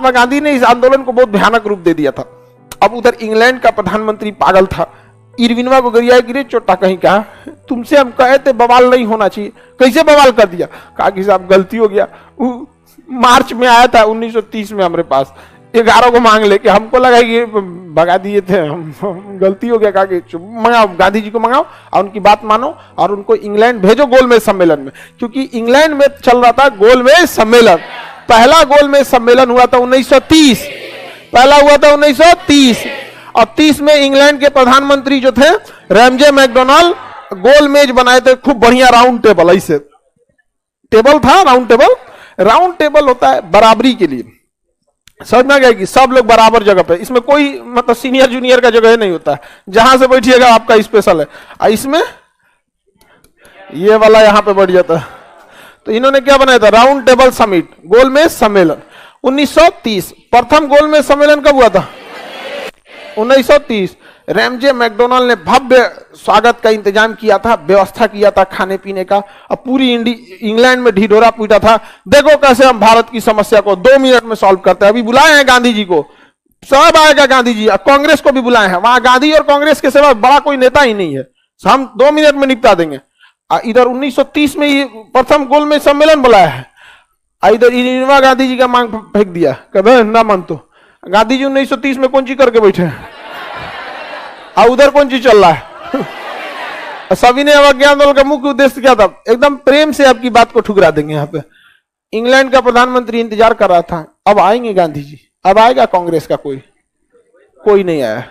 महात्मा गांधी ने इस आंदोलन को बहुत भयानक रूप दे दिया था। अब उधर इंग्लैंड का प्रधानमंत्री पागल था, इरविनवा को गरिया गिरे चोटा कहीं कहा, तुमसे हम कहे थे बवाल नहीं होना चाहिए, कैसे बवाल कर दिया? कहा कि साहब गलती हो गया, मार्च में आया था 1930 में हमारे पास, 11 को मांग लेके, हमको लगा कि भगा दिए थे हम, गलती हो गया। कहा कि मंगाओ, गांधी जी को मंगाओ और उनकी बात मानो और उनको इंग्लैंड भेजो गोलमेज सम्मेलन में, क्योंकि इंग्लैंड में चल रहा था गोलमेज सम्मेलन। पहला गोलमेज सम्मेलन हुआ था 1930, पहला हुआ था 1930 और 30 में इंग्लैंड के प्रधानमंत्री जो थे रैमजे मैकडोनाल्ड, गोलमेज बनाए थे, खूब बढ़िया राउंड टेबल, ऐसे टेबल था, राउंड टेबल। राउंड टेबल होता है बराबरी के लिए, समझ में आ गया कि सब लोग बराबर जगह पे, इसमें कोई मतलब सीनियर जूनियर का जगह नहीं होता है, जहां से बैठिएगा आपका स्पेशल है। इसमें ये वाला यहां पे बैठ जाता है। तो इन्होंने क्या बनाया था? राउंड टेबल समिट, गोलमेज सम्मेलन 1930। प्रथम गोलमेज सम्मेलन कब हुआ था? 1930। रैमजे मैकडोनाल्ड ने भव्य स्वागत का इंतजाम किया था, व्यवस्था किया था खाने पीने का, और पूरी इंग्लैंड में ढिढोरा पीटा था, देखो कैसे हम भारत की समस्या को 2 मिनट में सॉल्व करते हैं। अभी बुलाए हैं गांधी जी को, सब आएगा गांधी जी, कांग्रेस को भी बुलाए हैं, वहां गांधी और कांग्रेस के सिवा बड़ा कोई नेता ही नहीं है, हम 2 मिनट में निपटा देंगे। इधर 1930 में ये प्रथम गोलमेज सम्मेलन बुलाया है, इधर इंदिरा गांधी जी का मांग फेंक दिया, कभी ना मन तो गांधी जी 1930 में कौन चीज करके बैठे हैं, और उधर कौन चीज चल रहा है। सभी ने अवज्ञा आंदोलन का मुख्य उद्देश्य क्या था? एकदम प्रेम से आपकी बात को ठुकरा देंगे। यहाँ पे इंग्लैंड का प्रधानमंत्री इंतजार कर रहा था, अब आएंगे गांधी जी, अब आएगा कांग्रेस का कोई नहीं आया,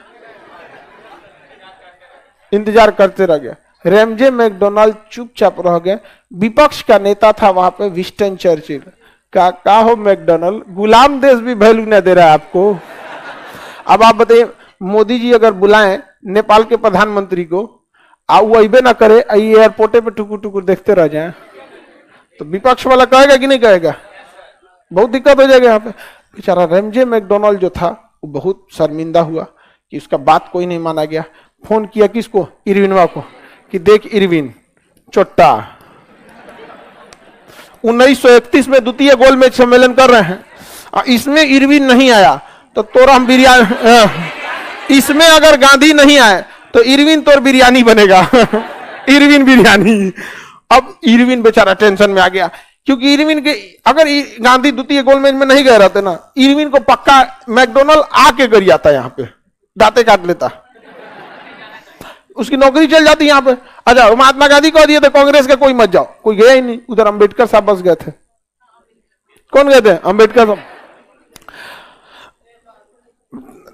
इंतजार करते रह गया। रैमजे मैकडोनाल्ड चुपचाप रह गए। विपक्ष का नेता था वहां पे विंस्टन चर्चिल, का हो मैकडोनाल्ड, गुलाम देश भी वैल्यू न दे रहा है आपको। अब आप बताइए, मोदी जी अगर बुलाएं नेपाल के प्रधानमंत्री को, वो अबे ना करे, एयरपोर्टे पे टुकुर टुकुर देखते रह जाए, तो विपक्ष वाला कहेगा कि नहीं कहेगा? बहुत दिक्कत हो जाएगा यहाँ पे। बेचारा रैमजे मैकडोनाल्ड जो था वो बहुत शर्मिंदा हुआ कि उसका बात कोई नहीं माना गया। फोन किया किसको? इरविनवा को, कि देख इरविन चोट्टा, 1931 में द्वितीय गोलमेज सम्मेलन कर रहे हैं, इसमें इरविन नहीं आया तो तोरा हम बिरयानी, इसमें अगर गांधी नहीं आए तो इरविन तोर बिरयानी बनेगा इरविन बिरयानी। अब इरविन बेचारा टेंशन में आ गया, क्योंकि इरविन के अगर गांधी द्वितीय गोलमेज में नहीं गए रहते ना, इरविन को पक्का मैकडोनाल्ड आके कर जाता, यहाँ पे दांते काट लेता, उसकी नौकरी चल जाती यहाँ पे। अच्छा, महात्मा गांधी को दिए थे कांग्रेस का कोई मत जाओ, कोई गया ही नहीं, उधर अंबेडकर साहब बस गए थे। कौन गए थे? अंबेडकर साहब।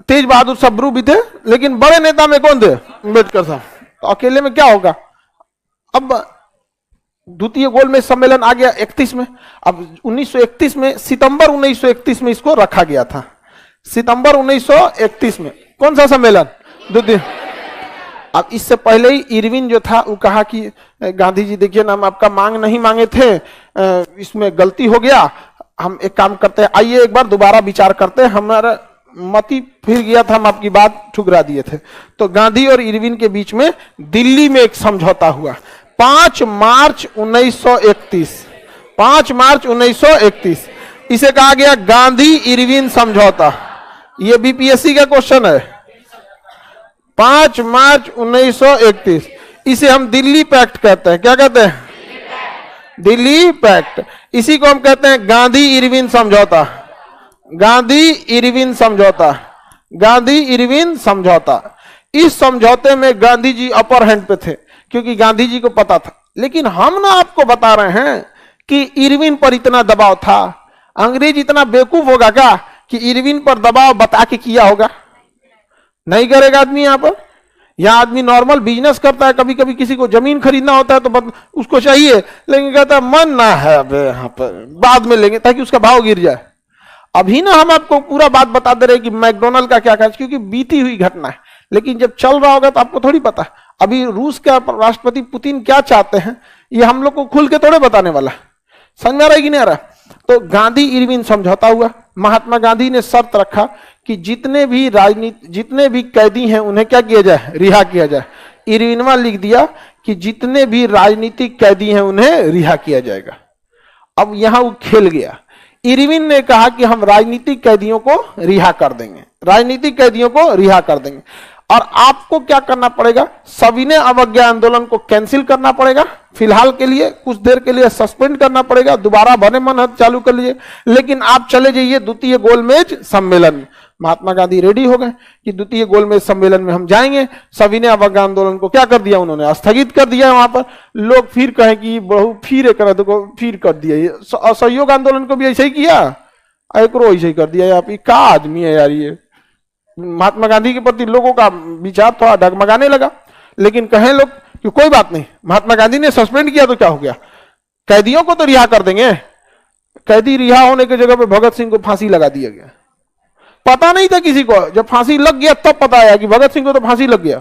तेज बहादुर सब्रू भी थे, लेकिन बड़े नेता में कौन थे? अंबेडकर साहब। तो अकेले में क्या होगा? अब द्वितीय गोलमेज सम्मेलन आ गया 31 में। अब 1931 में, सितंबर 1931 में इसको रखा गया था, सितंबर 1931 में। कौन सा सम्मेलन? द्वितीय। अब इससे पहले ही इरविन जो था वो कहा कि गांधी जी देखिए ना, हम आपका मांग नहीं मांगे थे, इसमें गलती हो गया, हम एक काम करते हैं, आइए एक बार दोबारा विचार करते हैं, हमारा मती फिर गया था, हम आपकी बात ठुकरा दिए थे। तो गांधी और इरविन के बीच में दिल्ली में एक समझौता हुआ 5 मार्च 1931, 5 मार्च 1931। इसे कहा गया गांधी इरविन समझौता। ये बीपीएससी का क्वेश्चन है, 5 मार्च 1931। इसे हम दिल्ली पैक्ट कहते हैं। क्या कहते हैं? दिल्ली पैक्ट। इसी को हम कहते हैं गांधी इरविन समझौता, गांधी इरविन समझौता, गांधी इरविन समझौता। इस समझौते में गांधी जी अपर हैंड पे थे, क्योंकि गांधी जी को पता था। लेकिन हम ना आपको बता रहे हैं कि इरविन पर इतना दबाव था। अंग्रेज इतना बेवकूफ होगा क्या कि इरविन पर दबाव बता के किया होगा? नहीं करेगा आदमी। यहाँ पर यहाँ आदमी नॉर्मल बिजनेस करता है, कभी कभी किसी को जमीन खरीदना होता है तो उसको चाहिए, लेकिन कहता है मन ना है अब यहाँ पर, बाद में लेंगे, ताकि उसका भाव गिर जाए। अभी ना हम आपको पूरा बात बता दे रहे कि मैकडोनाल्ड का क्या क्या, क्योंकि बीती हुई घटना है। लेकिन जब चल रहा होगा तो आपको थोड़ी पता। अभी रूस का राष्ट्रपति पुतिन क्या चाहते हैं ये हम लोग को खुल के थोड़े बताने वाला। समझ में आ रहा है कि नहीं आ रहा? तो गांधी इरविन समझौता हुआ। महात्मा गांधी ने शर्त रखा कि जितने भी कैदी हैं उन्हें क्या किया जाए? रिहा किया जाए। इरविनवा लिख दिया कि जितने भी राजनीतिक कैदी हैं उन्हें रिहा किया जाएगा। अब यहां वो खेल गया। इरविन ने कहा कि हम राजनीतिक कैदियों को रिहा कर देंगे, राजनीतिक कैदियों को रिहा कर देंगे। और आपको क्या करना पड़ेगा, सविनय अवज्ञा आंदोलन को कैंसिल करना पड़ेगा, फिलहाल के लिए कुछ देर के लिए सस्पेंड करना पड़ेगा, दोबारा बने मन हद चालू कर लीजिए, लेकिन आप चले जाइए द्वितीय गोलमेज सम्मेलन में। महात्मा गांधी रेडी हो गए कि द्वितीय गोलमेज सम्मेलन में हम जाएंगे। सविनय अवज्ञा आंदोलन को क्या कर दिया उन्होंने, स्थगित कर दिया। वहां पर लोग फिर कहें कि बहु फिर कर दिया। असहयोग आंदोलन को भी ऐसे ही किया, एकरो ऐसे ही कर दिया। आप क्या आदमी है यार, ये महात्मा गांधी के प्रति लोगों का विचार थोड़ा डगमगाने लगा। लेकिन कहें लोग कि कोई बात नहीं, महात्मा गांधी ने सस्पेंड किया तो क्या हो गया, कैदियों को तो रिहा कर देंगे। कैदी रिहा होने की जगह पे भगत सिंह को फांसी लगा दिया गया। पता नहीं था किसी को, जब फांसी लग गया तब पता आया कि भगत सिंह को तो फांसी लग गया।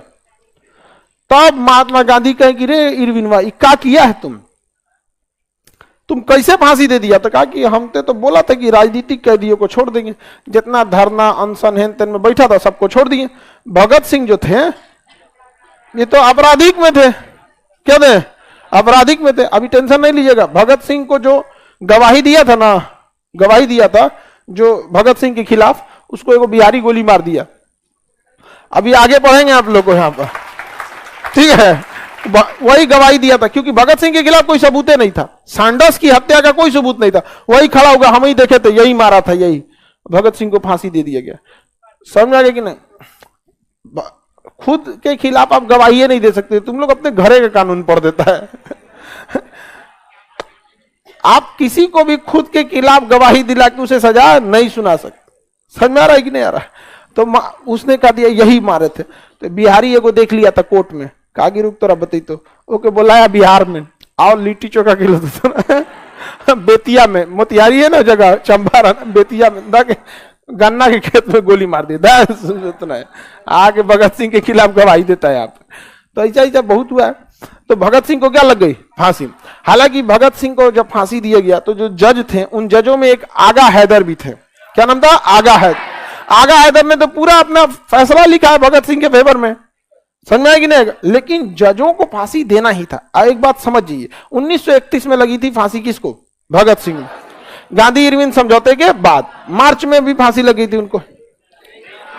तब महात्मा गांधी कहे कि रे इरविन भाई क्या किया है तुम कैसे फांसी दे दिया। तो कहा कि हमने तो बोला था कि राजनीतिक कैदियों को छोड़ देंगे, जितना धरना अनशन हेन तेन में बैठा था सबको छोड़ दिए। भगत सिंह जो थे ये तो आपराधिक में थे, क्या थे, आपराधिक में थे। अभी टेंशन नहीं लीजिएगा, भगत सिंह को जो गवाही दिया था ना, गवाही दिया था जो भगत सिंह के खिलाफ, उसको एगो बिहारी गोली मार दिया। अभी आगे पढ़ेंगे आप लोग को यहाँ पर, ठीक है। वही गवाही दिया था, क्योंकि भगत सिंह के खिलाफ कोई सबूत नहीं था, सैंडर्स की हत्या का कोई सबूत नहीं था। वही खड़ा होगा, हम ही देखे थे, यही मारा था, यही भगत सिंह को फांसी दे दिया गया। समझ आ गया कि नहीं। खुद के खिलाफ आप गवाही नहीं दे सकते, तुम लोग अपने घरे का कानून पढ़ देता है। आप किसी को भी खुद के खिलाफ गवाही दिला के उसे सजा नहीं सुना सकते। समझ में आ रहा है कि नहीं आ रहा है। तो उसने कहा दिया यही मारे थे। तो बिहारी एगो देख लिया था कोर्ट में, कागी रुक तो बता तो ओके बुलाया बिहार में, आओ लिट्टी चोखा खिला दो। बेतिया में, मोतिहारी है ना जगह, चंपारण, बेतिया में गन्ना के खेत में गोली मार दी। आगे भगत सिंह के खिलाफ गवाही देता है आप। तो ऐसा ऐसा बहुत हुआ है। तो भगत सिंह को क्या लग गई, फांसी। हालांकि भगत सिंह को जब फांसी दिया गया तो जो जज थे उन जजों में एक आगा हैदर भी थे। क्या नाम था, आगा हैदर। आगा हैदर ने तो पूरा अपना फैसला लिखा है भगत सिंह के फेवर में, समझ में आया कि नहीं। लेकिन जजों को फांसी देना ही था। एक बात समझिए, 1931 में लगी थी फांसी किसको, भगत सिंह। गांधी इरविन समझौते के बाद मार्च में भी फांसी लगी थी उनको,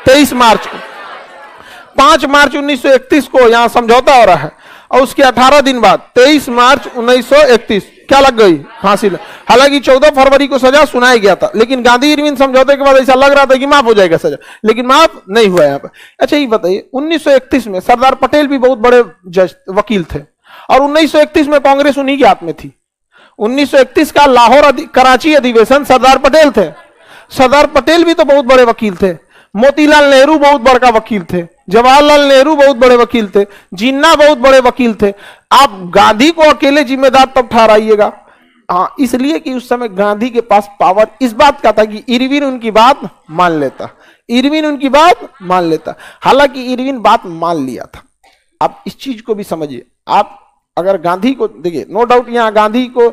23 मार्च को। 5 मार्च 1931 को यहां समझौता हो रहा है, और उसके 18 दिन बाद 23 मार्च 1931 क्या लग गई, फांसी। हालांकि 14 फरवरी को सजा सुनाया गया था, लेकिन गांधी इरविन समझौते के बाद ऐसा लग रहा था कि माफ हो जाएगा सजा, लेकिन माफ नहीं हुआ यहाँ पर। अच्छा ये बताइए, 1931 में सरदार पटेल भी बहुत बड़े जज वकील थे, और 1931 में कांग्रेस उन्हीं के हाथ में थी। 1931 का लाहौर कराची अधिवेशन सरदार पटेल थे। सरदार पटेल भी तो बहुत बड़े वकील थे। मोतीलाल नेहरू बहुत बड़का वकील थे, जवाहरलाल नेहरू बहुत बड़े वकील थे, जिन्ना बहुत बड़े वकील थे। आप गांधी को अकेले जिम्मेदार तब ठहराइएगा। हाँ, इसलिए कि उस समय गांधी के पास पावर इस बात का था कि इरविन उनकी बात मान लेता, इरविन उनकी बात मान लेता। हालांकि इरविन बात मान लिया था। आप इस चीज को भी समझिए। आप अगर गांधी को देखिए, नो डाउट यहां गांधी को,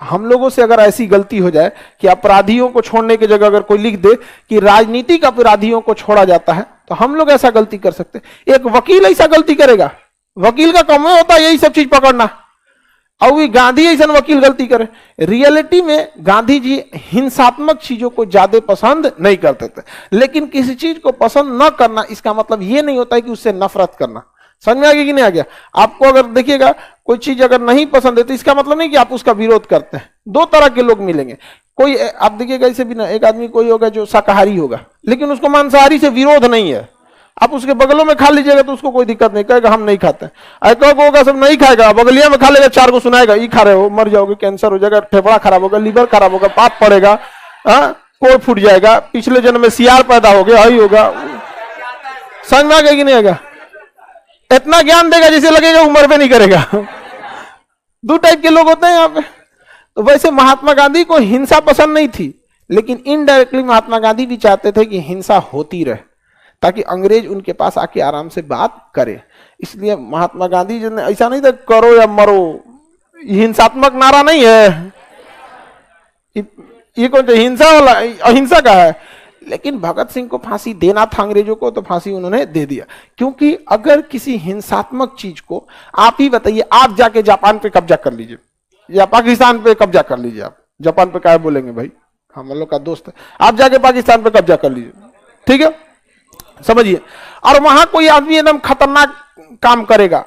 हम लोगों से अगर ऐसी गलती हो जाए कि अपराधियों को छोड़ने की जगह अगर कोई लिख दे कि राजनीतिक अपराधियों को छोड़ा जाता है, तो हम लोग ऐसा गलती कर सकते। एक वकील ऐसा गलती करेगा, वकील का काम होता है यही सब चीज पकड़ना, और भी गांधी ऐसा वकील गलती करे। रियलिटी में गांधी जी हिंसात्मक चीजों को ज्यादा पसंद नहीं करते थे, लेकिन किसी चीज को पसंद न करना इसका मतलब यह नहीं होता है कि उससे नफरत करना। समझ में आ गया कि नहीं आ गया। आपको अगर देखिएगा कोई चीज अगर नहीं पसंद है तो इसका मतलब नहीं कि आप उसका विरोध करते हैं। दो तरह के लोग मिलेंगे। कोई आप देखिएगा ऐसे भी ना, एक आदमी कोई होगा जो शाकाहारी होगा, लेकिन उसको मांसाहारी से विरोध नहीं है। आप उसके बगलों में खा लीजिएगा तो उसको कोई दिक्कत नहीं, कहेगा हम नहीं खाते। ऐसा होगा सब नहीं खाएगा, बगलिया में खा लेगा, 4 को सुनाएगा ये खा रहे हो, मर जाओगे, कैंसर हो जाएगा, फेफड़ा खराब होगा, लीवर खराब होगा, पाप पड़ेगा, कोड़ फूट जाएगा, पिछले जन्म में सियार पैदा हो गया, यही होगा। समझ में आ गया कि नहीं आएगा। इतना ज्ञान देगा जिसे लगेगा उम्र पे नहीं करेगा। 2 टाइप के लोग होते हैं यहाँ पे। तो वैसे महात्मा गांधी को हिंसा पसंद नहीं थी, लेकिन इनडायरेक्टली महात्मा गांधी भी चाहते थे कि हिंसा होती रहे ताकि अंग्रेज उनके पास आके आराम से बात करे। इसलिए महात्मा गांधी जी ने ऐसा नहीं था करो या मरो, हिंसात्मक नारा नहीं है ये, कौन हिंसा वाला, अहिंसा का है। लेकिन भगत सिंह को फांसी देना था अंग्रेजों को, तो फांसी उन्होंने दे दिया। क्योंकि अगर किसी हिंसात्मक चीज को, आप ही बताइए, आप जाके जापान पे कब्जा कर लीजिए या पाकिस्तान पे कब्जा कर लीजिए, आप जापान पे क्या बोलेंगे भाई, हम लोग का दोस्त है, आप जाके पाकिस्तान पे कब्जा कर लीजिए, ठीक है, समझिए। और वहां कोई आदमी एकदम खतरनाक काम करेगा,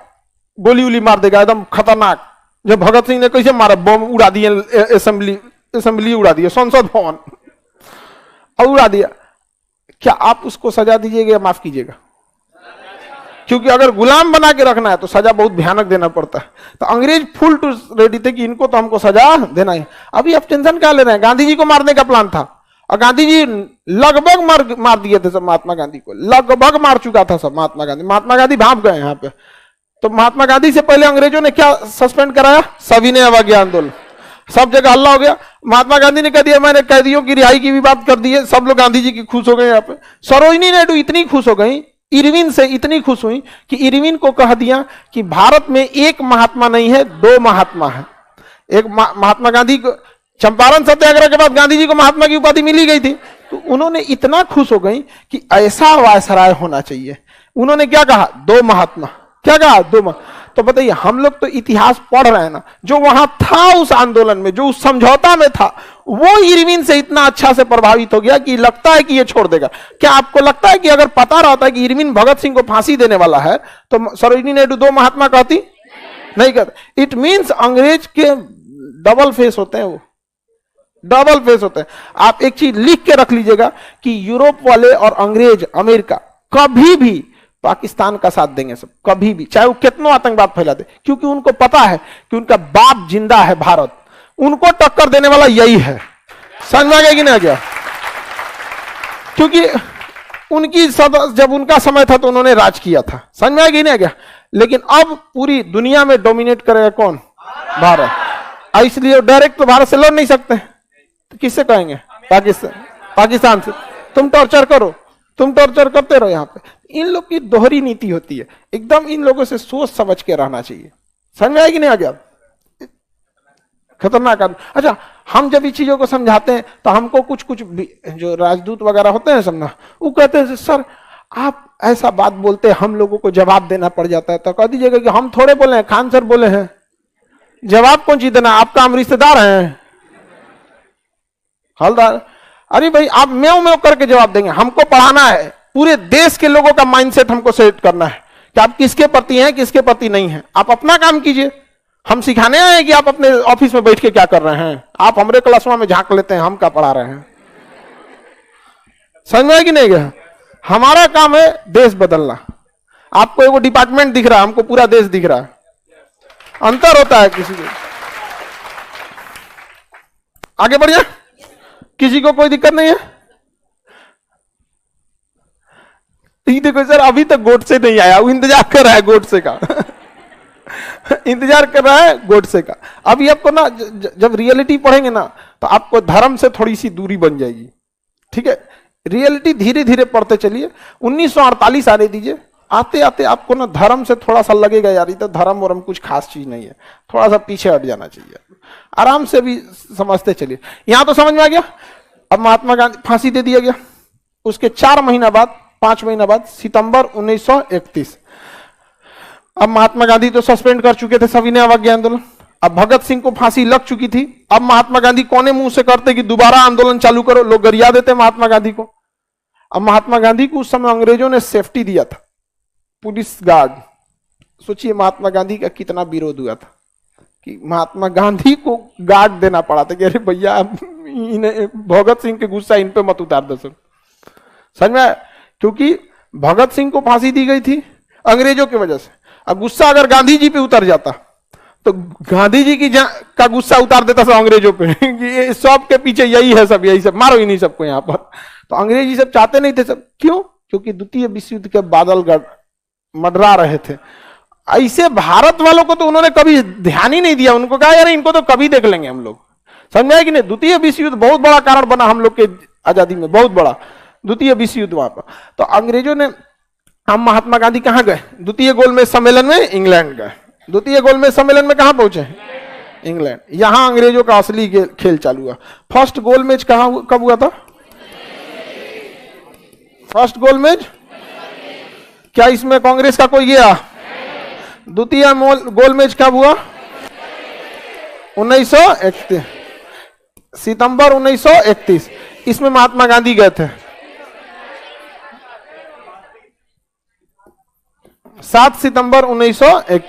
गोली उली मार देगा एकदम खतरनाक, जब भगत सिंह ने कैसे मारा, बम उड़ा दिए, असेंबली उड़ा दिया, संसद भवन और उड़ा दिया, क्या आप उसको सजा दीजिएगा या माफ कीजिएगा? क्योंकि अगर गुलाम बना के रखना है तो सजा बहुत भयानक देना पड़ता है। तो अंग्रेज फुल टू रेडी थे कि इनको तो हमको सजा देना है। अभी आप टेंशन क्या ले रहे हैं? गांधी जी को मारने का प्लान था और गांधी जी लगभग मार दिए थे सब, महात्मा गांधी को लगभग मार चुका था सब महात्मा गांधी। महात्मा गांधी भाग गए यहाँ पे। तो महात्मा गांधी से पहले अंग्रेजों ने क्या सस्पेंड कराया? सविनय अवज्ञा आंदोलन, सब जगह हल्ला हो गया। महात्मा गांधी ने कह दिया मैंने कैदियों की रिहाई की भी बात कर दी है, सब लोग गांधी जी की खुश हो गए। यहाँ पे सरोजिनी नायडू इतनी खुश हो गई, इरविन से इतनी खुश हुई कि इरविन को कह दिया कि भारत में एक महात्मा नहीं है, दो महात्मा है। एक महात्मा गांधी को चंपारण सत्याग्रह के बाद गांधी जी को महात्मा की उपाधि मिली गई थी, तो उन्होंने इतना खुश हो गई कि ऐसा वायसराय होना चाहिए। उन्होंने क्या कहा? दो महात्मा। क्या कहा? दो। तो बताइए, हम लोग तो इतिहास पढ़ रहे हैं ना, जो वहां था उस आंदोलन में, जो उस समझौता में था, वो इरविन से इतना अच्छा से प्रभावित हो गया कि लगता है कि ये छोड़ देगा। क्या आपको लगता है कि अगर पता रहता है कि इरविन भगत सिंह को फांसी देने वाला है तो सरोजिनी नायडू दो महात्मा कहती? नहीं कहते। इट मींस अंग्रेज के डबल फेस होते हैं, वो डबल फेस होते हैं। आप एक चीज लिख के रख लीजिएगा कि यूरोप वाले और अंग्रेज, अमेरिका कभी भी पाकिस्तान का साथ देंगे सब, कभी भी, चाहे वो कितना आतंकवाद फैला दे, क्योंकि उनको पता है कि उनका बाप जिंदा है भारत, उनको टक्कर देने वाला यही है। समझ में आ गया कि नहीं आ गया? क्योंकि उनकी जब उनका समय था तो उन्होंने राज किया था। समझ में आ गया नहीं आ गया? लेकिन अब पूरी दुनिया में डोमिनेट करेगा कौन? भारत। इसलिए डायरेक्ट तो भारत से लड़ नहीं सकते, तो किससे कहेंगे? पाकिस्तान से। तुम टॉर्चर करो, तुम टॉर्चर करते रहो। यहाँ पे इन लोग की दोहरी नीति होती है, एकदम इन लोगों से सोच समझ के रहना चाहिए। समझ में आएगी नहीं आ गया? खतरनाक आदमी। अच्छा, हम जब इस चीजों को समझाते हैं तो हमको कुछ जो राजदूत वगैरह होते हैं समझना, वो कहते हैं सर आप ऐसा बात बोलते हैं, हम लोगों को जवाब देना पड़ जाता है। तो कह दीजिएगा कि हम थोड़े बोले हैं, खान सर बोले हैं, जवाब कौन चीज देना? आपका हम रिश्तेदार हैं, हलदार? अरे भाई, आप म्याऊं म्याऊं करके जवाब देंगे? हमको पढ़ाना है, पूरे देश के लोगों का माइंडसेट हमको सेट करना है कि आप किसके प्रति हैं, किसके प्रति नहीं हैं। आप अपना काम कीजिए, हम सिखाने आए कि आप अपने ऑफिस में बैठ के क्या कर रहे हैं। आप हमारे क्लासरूम में झांक लेते हैं, हम क्या पढ़ा रहे हैं। समझ में आया कि नहीं गया? हमारा काम है देश बदलना। आपको एगो डिपार्टमेंट दिख रहा है, हमको पूरा देश दिख रहा है, अंतर होता है। किसी को आगे बढ़िए, किसी को कोई दिक्कत नहीं है? देखो सर, अभी तक गोडसे नहीं आया, वो इंतजार कर रहा है गोडसे का इंतजार कर रहा है गोडसे का। अभी आपको ना जब रियलिटी पढ़ेंगे ना तो आपको धर्म से थोड़ी सी दूरी बन जाएगी, ठीक है? रियलिटी धीरे धीरे पढ़ते चलिए। 1948 आने दीजिए, आते आते आपको ना धर्म से थोड़ा सा लगेगा यार, ये तो धर्म वरम कुछ खास चीज नहीं है, थोड़ा सा पीछे हट जाना चाहिए। आराम से भी समझते चलिए। यहां तो समझ में आ गया। अब महात्मा गांधी फांसी दे दिया गया, उसके 4 महीना बाद, 5 महीना बाद, सितंबर 1931। अब महात्मा गांधी तो सस्पेंड कर चुके थे सविनय अवज्ञा आंदोलन। अब भगत सिंह को फांसी लग चुकी थी। अब महात्मा गांधी कोने मुंह से करते कि दोबारा आंदोलन चालू करो, लोग गरिया देते महात्मा गांधी को। अब महात्मा गांधी को उस समय अंग्रेजों ने सेफ्टी दिया था, पुलिस गार्ड। सोचिए महात्मा गांधी का कितना विरोध हुआ था कि महात्मा गांधी को गार्ड देना पड़ा था कि अरे भैया भगत सिंह के गुस्सा इन पे मत उतार दो। समझ में? क्योंकि भगत सिंह को फांसी दी गई थी अंग्रेजों की वजह से। अब गुस्सा अगर गांधी जी पे उतर जाता तो गांधी जी की का गुस्सा उतार देता सब अंग्रेजों पे कि सब के पीछे यही है, सब यही सब, मारो ही नहीं सबको यहाँ पर। तो अंग्रेजी सब चाहते नहीं थे सब। क्यों? क्योंकि द्वितीय विश्व युद्ध के बादल मंडरा रहे थे। ऐसे भारत वालों को तो उन्होंने कभी ध्यान ही नहीं दिया। उनको कहा यार इनको तो कभी देख लेंगे हम लोग। समझ आए कि नहीं? द्वितीय विश्व युद्ध बहुत बड़ा कारण बना हम लोग के आजादी में, बहुत बड़ा द्वितीय विश्व युद्ध वहां पर। तो अंग्रेजों ने, हम महात्मा गांधी कहां गए? द्वितीय गोलमेज सम्मेलन में इंग्लैंड गए। द्वितीय गोलमेज सम्मेलन में कहां पहुंचे? इंग्लैंड। यहां अंग्रेजों का असली खेल चालू हुआ। फर्स्ट गोलमेज कब हुआ था? फर्स्ट गोलमेज क्या इसमें कांग्रेस का कोई गया? द्वितीय गोलमेज कब हुआ? 1931। सितंबर 1931, इसमें महात्मा गांधी गए थे। 7 सितंबर 1931।